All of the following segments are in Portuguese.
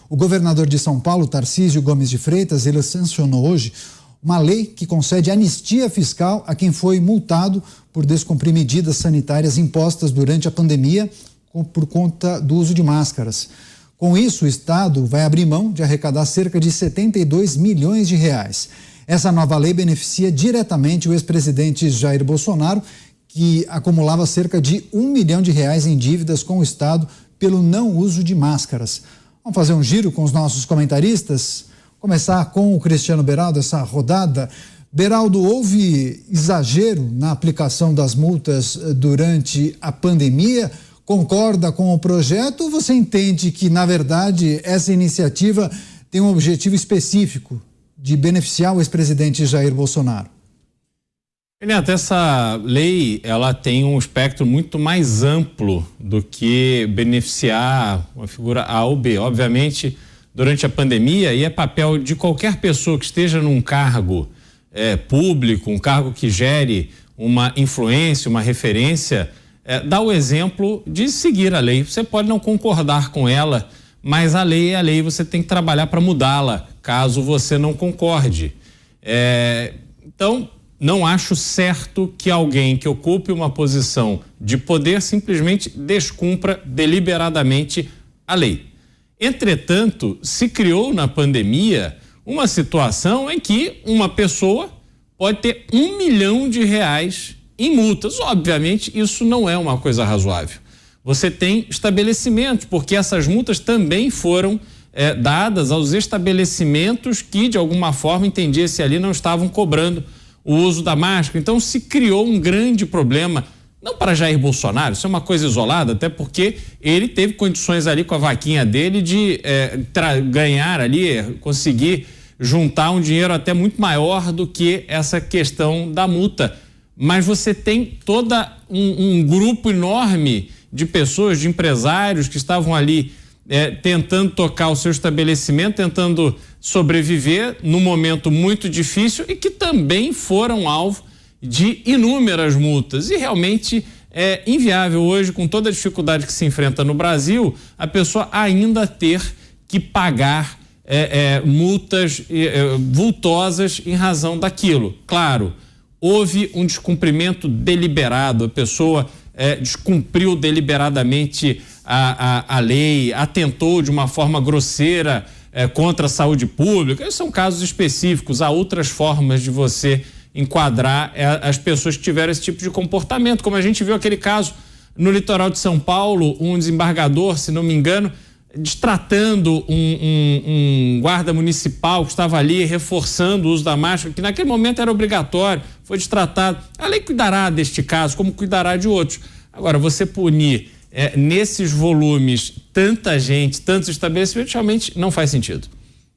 O governador de São Paulo, Tarcísio Gomes de Freitas, ele sancionou hoje uma lei que concede anistia fiscal a quem foi multado por descumprir medidas sanitárias impostas durante a pandemia por conta do uso de máscaras. Com isso, o Estado vai abrir mão de arrecadar cerca de 72 milhões de reais. Essa nova lei beneficia diretamente o ex-presidente Jair Bolsonaro, que acumulava cerca de R$ 1 milhão em dívidas com o Estado pelo não uso de máscaras. Vamos fazer um giro com os nossos comentaristas? Começar com o Cristiano Beraldo, essa rodada. Beraldo, houve exagero na aplicação das multas durante a pandemia? Concorda com o projeto ou você entende que, na verdade, essa iniciativa tem um objetivo específico de beneficiar o ex-presidente Jair Bolsonaro? Renato, essa lei ela tem um espectro muito mais amplo do que beneficiar uma figura A ou B. Obviamente, durante a pandemia, e é papel de qualquer pessoa que esteja num cargo público, um cargo que gere uma influência, uma referência, dar o exemplo de seguir a lei. Você pode não concordar com ela, mas a lei é a lei, você tem que trabalhar para mudá-la, caso você não concorde. Então, não acho certo que alguém que ocupe uma posição de poder simplesmente descumpra deliberadamente a lei. Entretanto, se criou na pandemia uma situação em que uma pessoa pode ter R$ 1 milhão em multas. Obviamente, isso não é uma coisa razoável. Você tem estabelecimentos, porque essas multas também foram dadas aos estabelecimentos que, de alguma forma, entendia-se ali, não estavam cobrando o uso da máscara. Então, se criou um grande problema, não para Jair Bolsonaro, isso é uma coisa isolada, até porque ele teve condições ali com a vaquinha dele de ganhar ali, conseguir juntar um dinheiro até muito maior do que essa questão da multa. Mas você tem todo um grupo enorme de pessoas, de empresários que estavam ali tentando tocar o seu estabelecimento, tentando sobreviver num momento muito difícil e que também foram alvo de inúmeras multas. E realmente é inviável hoje, com toda a dificuldade que se enfrenta no Brasil, a pessoa ainda ter que pagar multas vultosas em razão daquilo. Claro, houve um descumprimento deliberado, a pessoa descumpriu deliberadamente a lei, atentou de uma forma grosseira contra a saúde pública. Esses são casos específicos, há outras formas de você enquadrar as pessoas que tiveram esse tipo de comportamento, como a gente viu aquele caso no litoral de São Paulo, um desembargador, se não me engano, destratando um guarda municipal que estava ali reforçando o uso da máscara, que naquele momento era obrigatório, foi destratado. A lei cuidará deste caso, como cuidará de outros. Agora, você punir nesses volumes tanta gente, tantos estabelecimentos, realmente não faz sentido.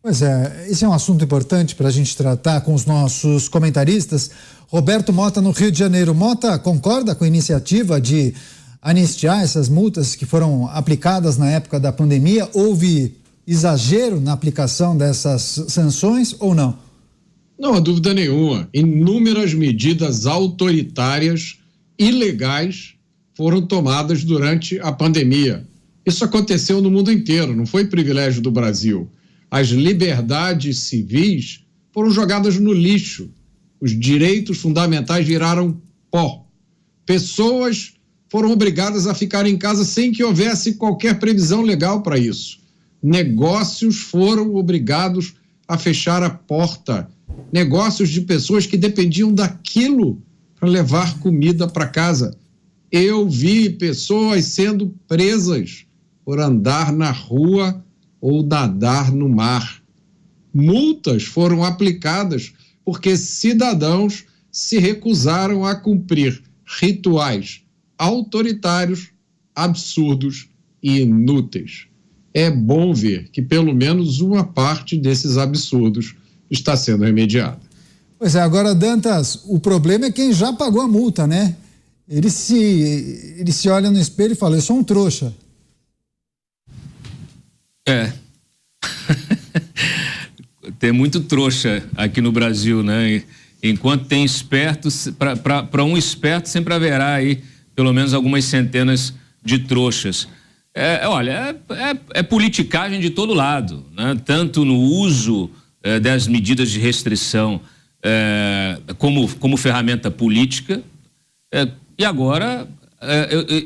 Pois é, esse é um assunto importante para a gente tratar com os nossos comentaristas. Roberto Mota, no Rio de Janeiro. Mota, concorda com a iniciativa de anistiar essas multas que foram aplicadas na época da pandemia? Houve exagero na aplicação dessas sanções ou não? Não há dúvida nenhuma. Inúmeras medidas autoritárias, ilegais, foram tomadas durante a pandemia. Isso aconteceu no mundo inteiro, não foi privilégio do Brasil. As liberdades civis foram jogadas no lixo. Os direitos fundamentais viraram pó. Pessoas foram obrigadas a ficar em casa sem que houvesse qualquer previsão legal para isso. Negócios foram obrigados a fechar a porta. Negócios de pessoas que dependiam daquilo para levar comida para casa. Eu vi pessoas sendo presas por andar na rua ou nadar no mar. Multas foram aplicadas porque cidadãos se recusaram a cumprir rituais autoritários, absurdos e inúteis. É bom ver que pelo menos uma parte desses absurdos está sendo remediada. Pois é, agora, Dantas, o problema é quem já pagou a multa, né? Ele se olha no espelho e fala, eu sou um trouxa. Tem muito trouxa aqui no Brasil, né? Enquanto tem espertos, para um esperto sempre haverá aí pelo menos algumas centenas de trouxas. Olha, é politicagem de todo lado, né? Tanto no uso das medidas de restrição como ferramenta política, e agora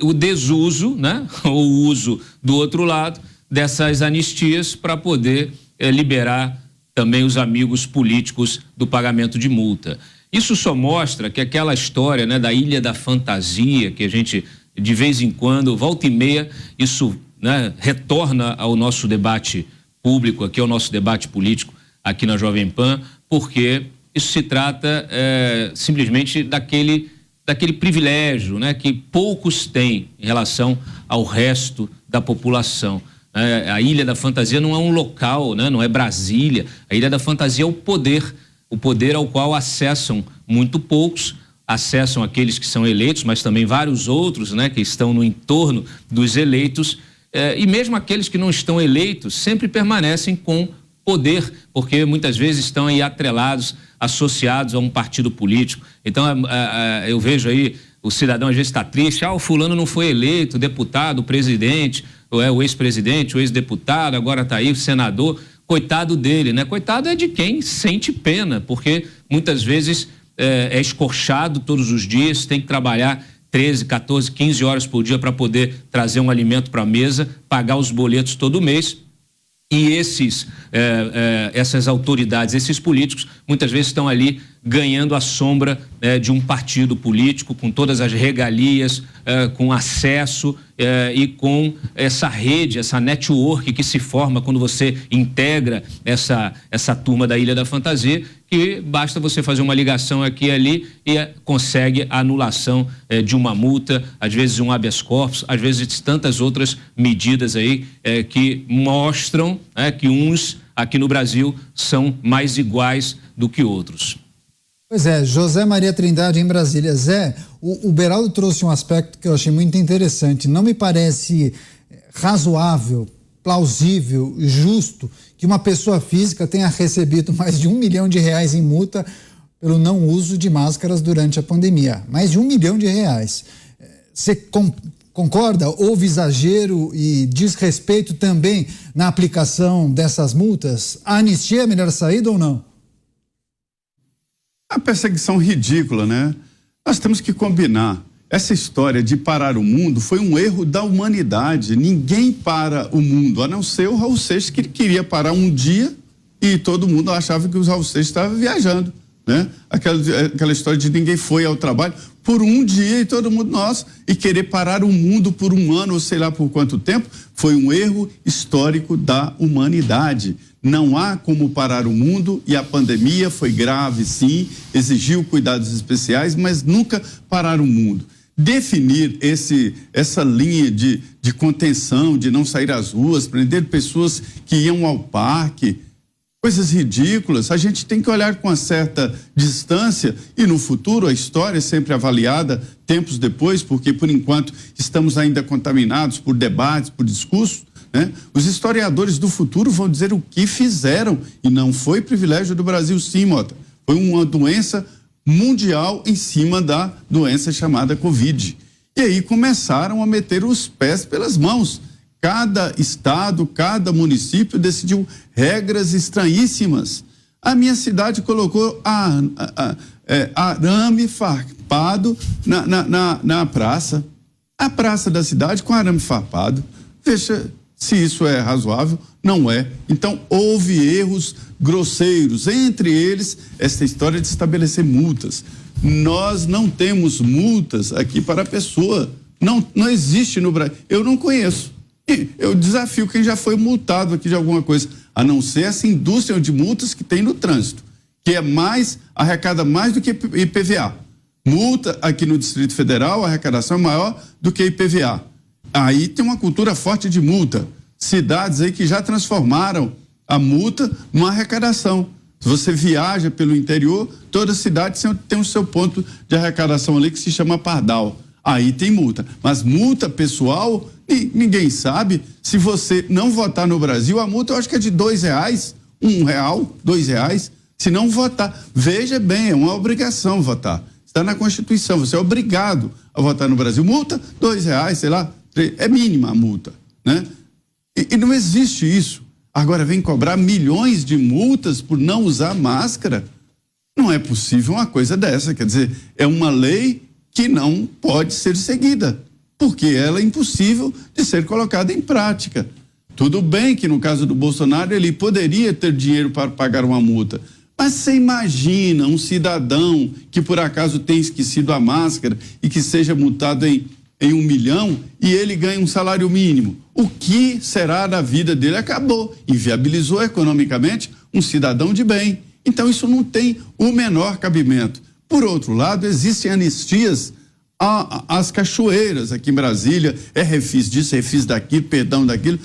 o desuso, né? O uso do outro lado dessas anistias para poder liberar também os amigos políticos do pagamento de multa. Isso só mostra que aquela história, né, da Ilha da Fantasia, que a gente de vez em quando, volta e meia, isso, né, retorna ao nosso debate público, aqui ao nosso debate político, aqui na Jovem Pan, porque isso se trata simplesmente daquele privilégio, né, que poucos têm em relação ao resto da população. A Ilha da Fantasia não é um local, né, não é Brasília. A Ilha da Fantasia é o poder ao qual acessam muito poucos, acessam aqueles que são eleitos, mas também vários outros, né, que estão no entorno dos eleitos, e mesmo aqueles que não estão eleitos sempre permanecem com poder, porque muitas vezes estão aí atrelados, associados a um partido político. Então, eu vejo aí, o cidadão às vezes está triste, o fulano não foi eleito, deputado, o presidente, o ex-presidente, o ex-deputado, agora está aí o senador, coitado dele, né? Coitado é de quem sente pena, porque muitas vezes é escorchado todos os dias, tem que trabalhar 13, 14, 15 horas por dia para poder trazer um alimento para a mesa, pagar os boletos todo mês. E essas autoridades, esses políticos, muitas vezes estão ali ganhando a sombra de um partido político, com todas as regalias, com acesso e com essa rede, essa network que se forma quando você integra essa turma da Ilha da Fantasia, que basta você fazer uma ligação aqui e ali e consegue a anulação de uma multa, às vezes um habeas corpus, às vezes tantas outras medidas aí que mostram que uns aqui no Brasil são mais iguais do que outros. Pois é, José Maria Trindade em Brasília. Zé, o Beraldo trouxe um aspecto que eu achei muito interessante. Não me parece razoável, plausível, justo que uma pessoa física tenha recebido mais de R$1 milhão em multa pelo não uso de máscaras durante a pandemia. Mais de R$1 milhão. Você concorda? Houve exagero e desrespeito também na aplicação dessas multas? A anistia é a melhor saída ou não? A perseguição ridícula, né? Nós temos que combinar. Essa história de parar o mundo foi um erro da humanidade. Ninguém para o mundo, a não ser o Raul Seixas, que queria parar um dia e todo mundo achava que o Raul Seixas estava viajando, né? Aquela história de ninguém foi ao trabalho por um dia e todo mundo, e querer parar o mundo por um ano ou sei lá por quanto tempo, foi um erro histórico da humanidade. Não há como parar o mundo e a pandemia foi grave, sim, exigiu cuidados especiais, mas nunca parar o mundo. Definir essa linha de contenção, de não sair às ruas, prender pessoas que iam ao parque, coisas ridículas. A gente tem que olhar com uma certa distância e no futuro a história é sempre avaliada tempos depois, porque por enquanto estamos ainda contaminados por debates, por discursos, né? Os historiadores do futuro vão dizer o que fizeram e não foi privilégio do Brasil, sim, Mota. Foi uma doença mundial em cima da doença chamada Covid. E aí começaram a meter os pés pelas mãos. Cada estado, cada município decidiu regras estranhíssimas. A minha cidade colocou arame farpado na praça. A praça da cidade com arame farpado. Veja se isso é razoável. Não é. Então, houve erros grosseiros, entre eles, essa história de estabelecer multas. Nós não temos multas aqui para a pessoa. Não existe no Brasil. Eu não conheço. Eu desafio quem já foi multado aqui de alguma coisa, a não ser essa indústria de multas que tem no trânsito, que arrecada mais do que IPVA. Multa aqui no Distrito Federal, a arrecadação é maior do que IPVA. Aí tem uma cultura forte de multa. Cidades aí que já transformaram a multa numa arrecadação. Se você viaja pelo interior, toda cidade tem o seu ponto de arrecadação ali que se chama Pardal. Aí tem multa. Mas multa pessoal, ninguém sabe. Se você não votar no Brasil, a multa eu acho que é de R$2, R$1, R$2. Se não votar, veja bem, é uma obrigação votar. Está na Constituição, você é obrigado a votar no Brasil. Multa, R$2, sei lá, é mínima a multa. né? E não existe isso. Agora vem cobrar milhões de multas por não usar máscara. Não é possível uma coisa dessa. Quer dizer, é uma lei que não pode ser seguida, porque ela é impossível de ser colocada em prática. Tudo bem que no caso do Bolsonaro ele poderia ter dinheiro para pagar uma multa, mas você imagina um cidadão que por acaso tenha esquecido a máscara e que seja multado em 1 milhão e ele ganha um salário mínimo. O que será da vida dele? Acabou, inviabilizou economicamente um cidadão de bem. Então isso não tem o menor cabimento. Por outro lado, existem anistias às cachoeiras aqui em Brasília, refis disso, refis daquilo, perdão daquilo.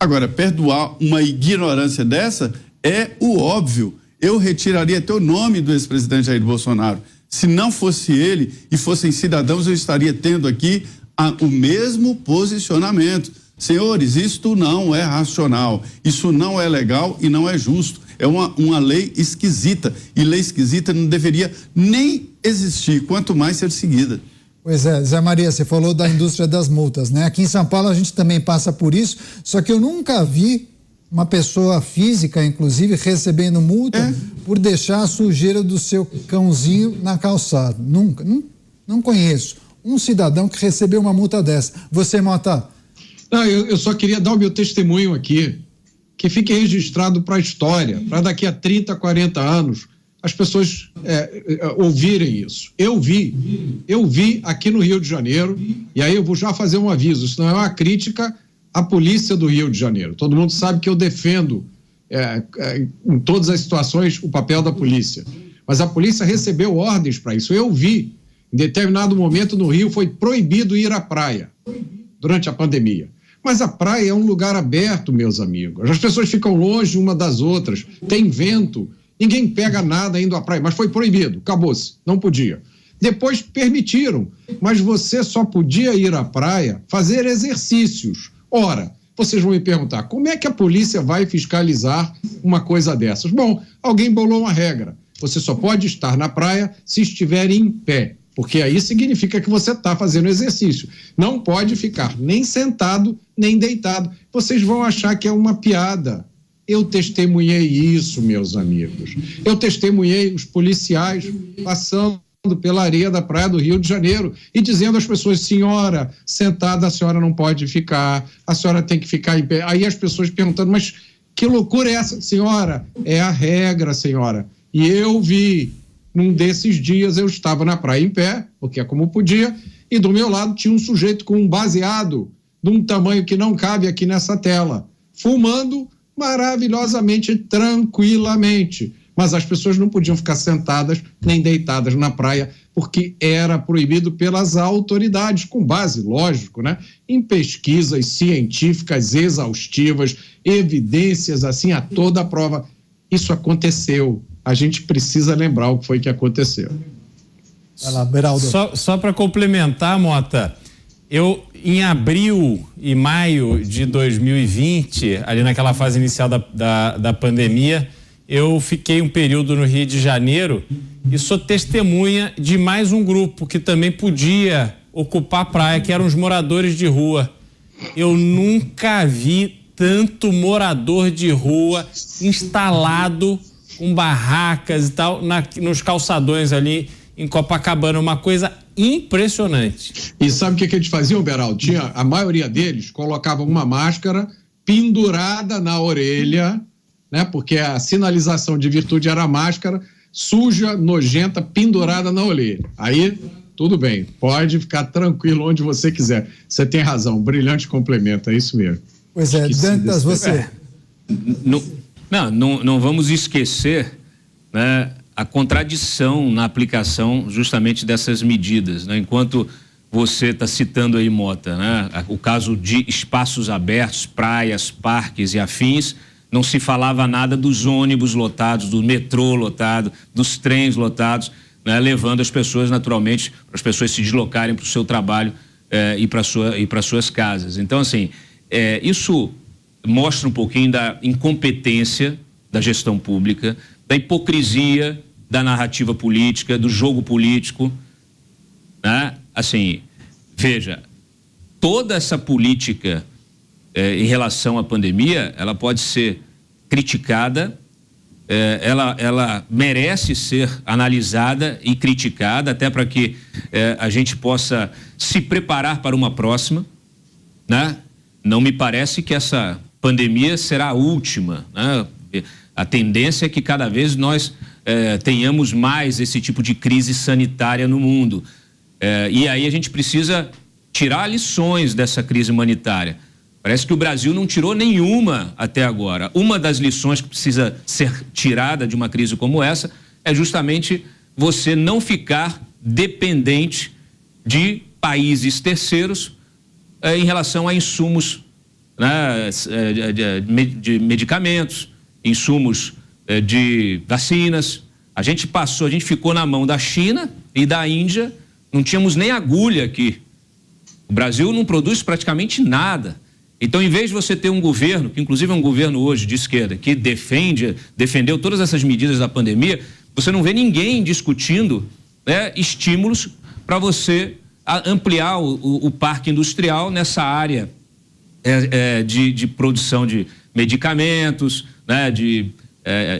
Agora, perdoar uma ignorância dessa é o óbvio. Eu retiraria até o nome do ex-presidente Jair Bolsonaro. Se não fosse ele e fossem cidadãos, eu estaria tendo aqui o mesmo posicionamento. Senhores, isto não é racional, isso não é legal e não é justo. É uma lei esquisita, e lei esquisita não deveria nem existir, quanto mais ser seguida. Pois é, Zé Maria, você falou da indústria das multas, né? Aqui em São Paulo a gente também passa por isso, só que eu nunca vi uma pessoa física, inclusive, recebendo multa por deixar a sujeira do seu cãozinho na calçada. Nunca, não conheço um cidadão que recebeu uma multa dessa. Você, Mota? Não, eu só queria dar o meu testemunho aqui, que fique registrado para a história, para daqui a 30, 40 anos as pessoas ouvirem isso. Eu vi aqui no Rio de Janeiro, e aí eu vou já fazer um aviso, isso não é uma crítica à polícia do Rio de Janeiro. Todo mundo sabe que eu defendo em todas as situações o papel da polícia, mas a polícia recebeu ordens para isso. Eu vi, em determinado momento no Rio foi proibido ir à praia durante a pandemia. Mas a praia é um lugar aberto, meus amigos. As pessoas ficam longe uma das outras, tem vento, ninguém pega nada indo à praia, mas foi proibido, acabou-se, não podia. Depois permitiram, mas você só podia ir à praia fazer exercícios. Ora, vocês vão me perguntar, como é que a polícia vai fiscalizar uma coisa dessas? Bom, alguém bolou uma regra, você só pode estar na praia se estiver em pé, porque aí significa que você está fazendo exercício. Não pode ficar nem sentado, nem deitado. Vocês vão achar que é uma piada. Eu testemunhei isso, meus amigos. Eu testemunhei os policiais passando pela areia da praia do Rio de Janeiro e dizendo às pessoas, senhora, sentada a senhora não pode ficar, a senhora tem que ficar em pé. Aí as pessoas perguntando, mas que loucura é essa? Senhora, é a regra, senhora. E eu vi, num desses dias eu estava na praia em pé, porque é como podia, e do meu lado tinha um sujeito com um baseado de um tamanho que não cabe aqui nessa tela, fumando maravilhosamente, tranquilamente. Mas as pessoas não podiam ficar sentadas nem deitadas na praia, porque era proibido pelas autoridades, com base, lógico, né, em pesquisas científicas exaustivas, evidências assim a toda a prova. Isso aconteceu. A gente precisa lembrar o que foi que aconteceu. Vai lá, Beraldo. Só para complementar, Mota, eu em abril e maio de 2020, ali naquela fase inicial da pandemia, eu fiquei um período no Rio de Janeiro e sou testemunha de mais um grupo que também podia ocupar a praia, que eram os moradores de rua. Eu nunca vi tanto morador de rua instalado com barracas e tal, nos calçadões ali em Copacabana, uma coisa impressionante. E sabe o que eles faziam, Beraldo? A maioria deles colocava uma máscara pendurada na orelha, né? Porque a sinalização de virtude era a máscara, suja, nojenta, pendurada na orelha. Aí, tudo bem, pode ficar tranquilo onde você quiser. Você tem razão, brilhante complemento, é isso mesmo. Pois é, Dantas, você... Não vamos esquecer, né, a contradição na aplicação justamente dessas medidas, né? Enquanto você está citando aí, Mota, né, o caso de espaços abertos, praias, parques e afins, não se falava nada dos ônibus lotados, do metrô lotado, dos trens lotados, né, levando as pessoas naturalmente, para as pessoas se deslocarem para o seu trabalho e para suas casas. Então, assim, isso mostra um pouquinho da incompetência da gestão pública, da hipocrisia da narrativa política, do jogo político, né? Assim, veja, toda essa política em relação à pandemia, ela pode ser criticada, ela merece ser analisada e criticada, até para que a gente possa se preparar para uma próxima, né? Não me parece que essa pandemia será a última, né? A tendência é que cada vez nós tenhamos mais esse tipo de crise sanitária no mundo. E aí a gente precisa tirar lições dessa crise humanitária. Parece que o Brasil não tirou nenhuma até agora. Uma das lições que precisa ser tirada de uma crise como essa é justamente você não ficar dependente de países terceiros em relação a insumos, né, de medicamentos, insumos de vacinas. A gente ficou na mão da China e da Índia, não tínhamos nem agulha aqui. O Brasil não produz praticamente nada. Então, em vez de você ter um governo, que inclusive é um governo hoje de esquerda, que defendeu todas essas medidas da pandemia, você não vê ninguém discutindo, né, estímulos para você ampliar o parque industrial nessa área de produção de medicamentos, né, de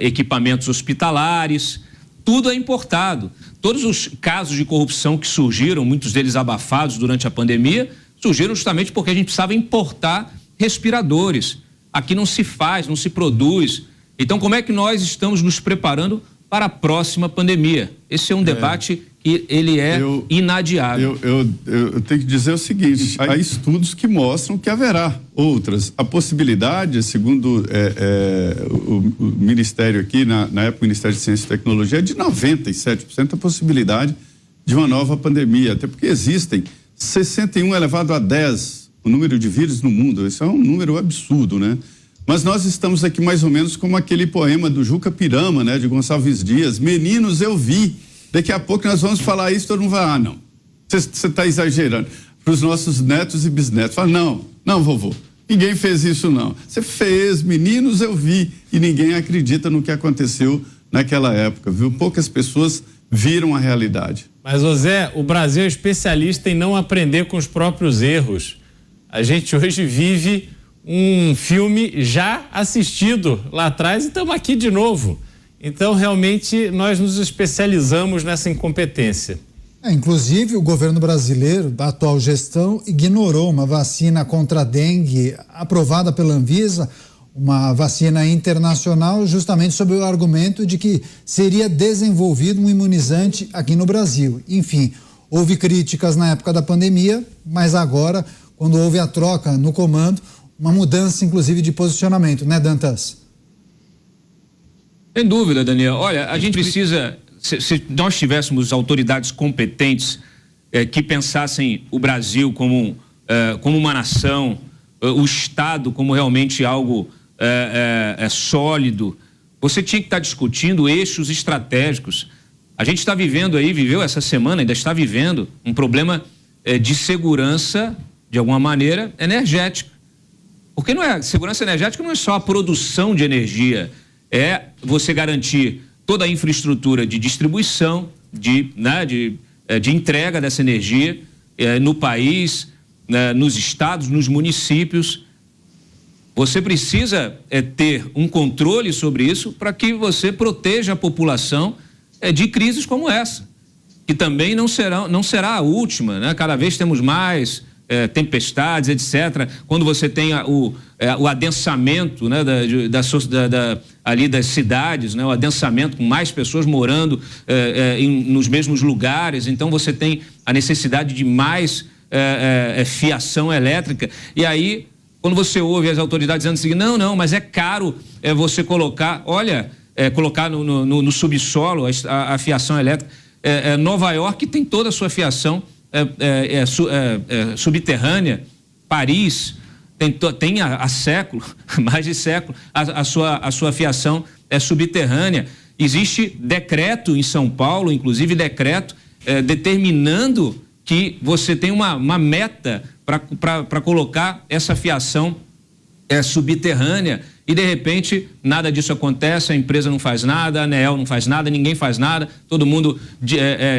equipamentos hospitalares. Tudo é importado. Todos os casos de corrupção que surgiram, muitos deles abafados durante a pandemia, surgiram justamente porque a gente precisava importar respiradores. Aqui não se faz, não se produz. Então, como é que nós estamos nos preparando para a próxima pandemia? Esse é um debate que ele é inadiável. Eu tenho que dizer o seguinte, há estudos que mostram que haverá outras. A possibilidade, segundo o Ministério aqui, na época o Ministério de Ciência e Tecnologia, é de 97% a possibilidade de uma nova pandemia, até porque existem 61 elevado a 10 o número de vírus no mundo. Isso é um número absurdo, né? Mas nós estamos aqui mais ou menos como aquele poema do Juca Pirama, né? De Gonçalves Dias, meninos eu vi. Daqui a pouco nós vamos falar isso, todo mundo vai, não, você está exagerando. Para os nossos netos e bisnetos, fala, não vovô, ninguém fez isso não. Você fez, meninos eu vi, e ninguém acredita no que aconteceu naquela época, viu? Poucas pessoas viram a realidade. Mas, José, o Brasil é especialista em não aprender com os próprios erros. A gente hoje vive um filme já assistido lá atrás e estamos aqui de novo. Então, realmente, nós nos especializamos nessa incompetência. Inclusive, o governo brasileiro, da atual gestão, ignorou uma vacina contra a dengue aprovada pela Anvisa, uma vacina internacional, justamente sob o argumento de que seria desenvolvido um imunizante aqui no Brasil. Enfim, houve críticas na época da pandemia, mas agora, quando houve a troca no comando, uma mudança, inclusive, de posicionamento, né, Dantas? Sem dúvida, Daniel. Olha, a gente precisa, se nós tivéssemos autoridades competentes que pensassem o Brasil como uma nação, o Estado como realmente algo sólido, você tinha que estar discutindo eixos estratégicos. A gente está vivendo aí, viveu essa semana, ainda está vivendo um problema de segurança, de alguma maneira, energética. Porque segurança energética não é só a produção de energia, é você garantir toda a infraestrutura de distribuição, de entrega dessa energia no país, nos estados, nos municípios. Você precisa ter um controle sobre isso para que você proteja a população de crises como essa, que também não será a última, né? Cada vez temos mais tempestades, etc. Quando você tem o adensamento, né, ali das cidades, né, o adensamento com mais pessoas morando nos mesmos lugares, então você tem a necessidade de mais fiação elétrica. E aí, quando você ouve as autoridades dizendo assim, não, mas é caro você colocar, colocar no subsolo a fiação elétrica. Nova York tem toda a sua fiação subterrânea. Paris tem há século, mais de século, a sua fiação subterrânea. Existe decreto em São Paulo, inclusive decreto determinando que você tem uma meta para colocar essa fiação subterrânea e, de repente, nada disso acontece, a empresa não faz nada, a ANEEL não faz nada, ninguém faz nada, todo mundo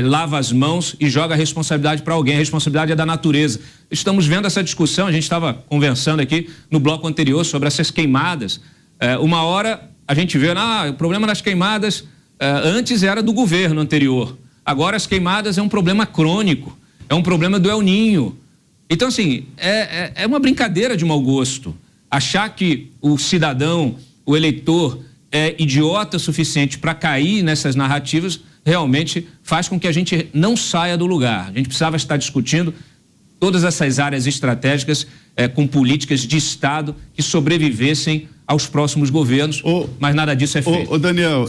lava as mãos e joga a responsabilidade para alguém. A responsabilidade é da natureza. Estamos vendo essa discussão, a gente estava conversando aqui no bloco anterior sobre essas queimadas. Uma hora a gente vê, o problema das queimadas antes era do governo anterior. Agora as queimadas é um problema crônico, é um problema do El Ninho. Então, assim, é uma brincadeira de mau gosto. Achar que o cidadão, o eleitor, é idiota o suficiente para cair nessas narrativas realmente faz com que a gente não saia do lugar. A gente precisava estar discutindo todas essas áreas estratégicas com políticas de Estado que sobrevivessem aos próximos governos, mas nada disso é feito. Daniel,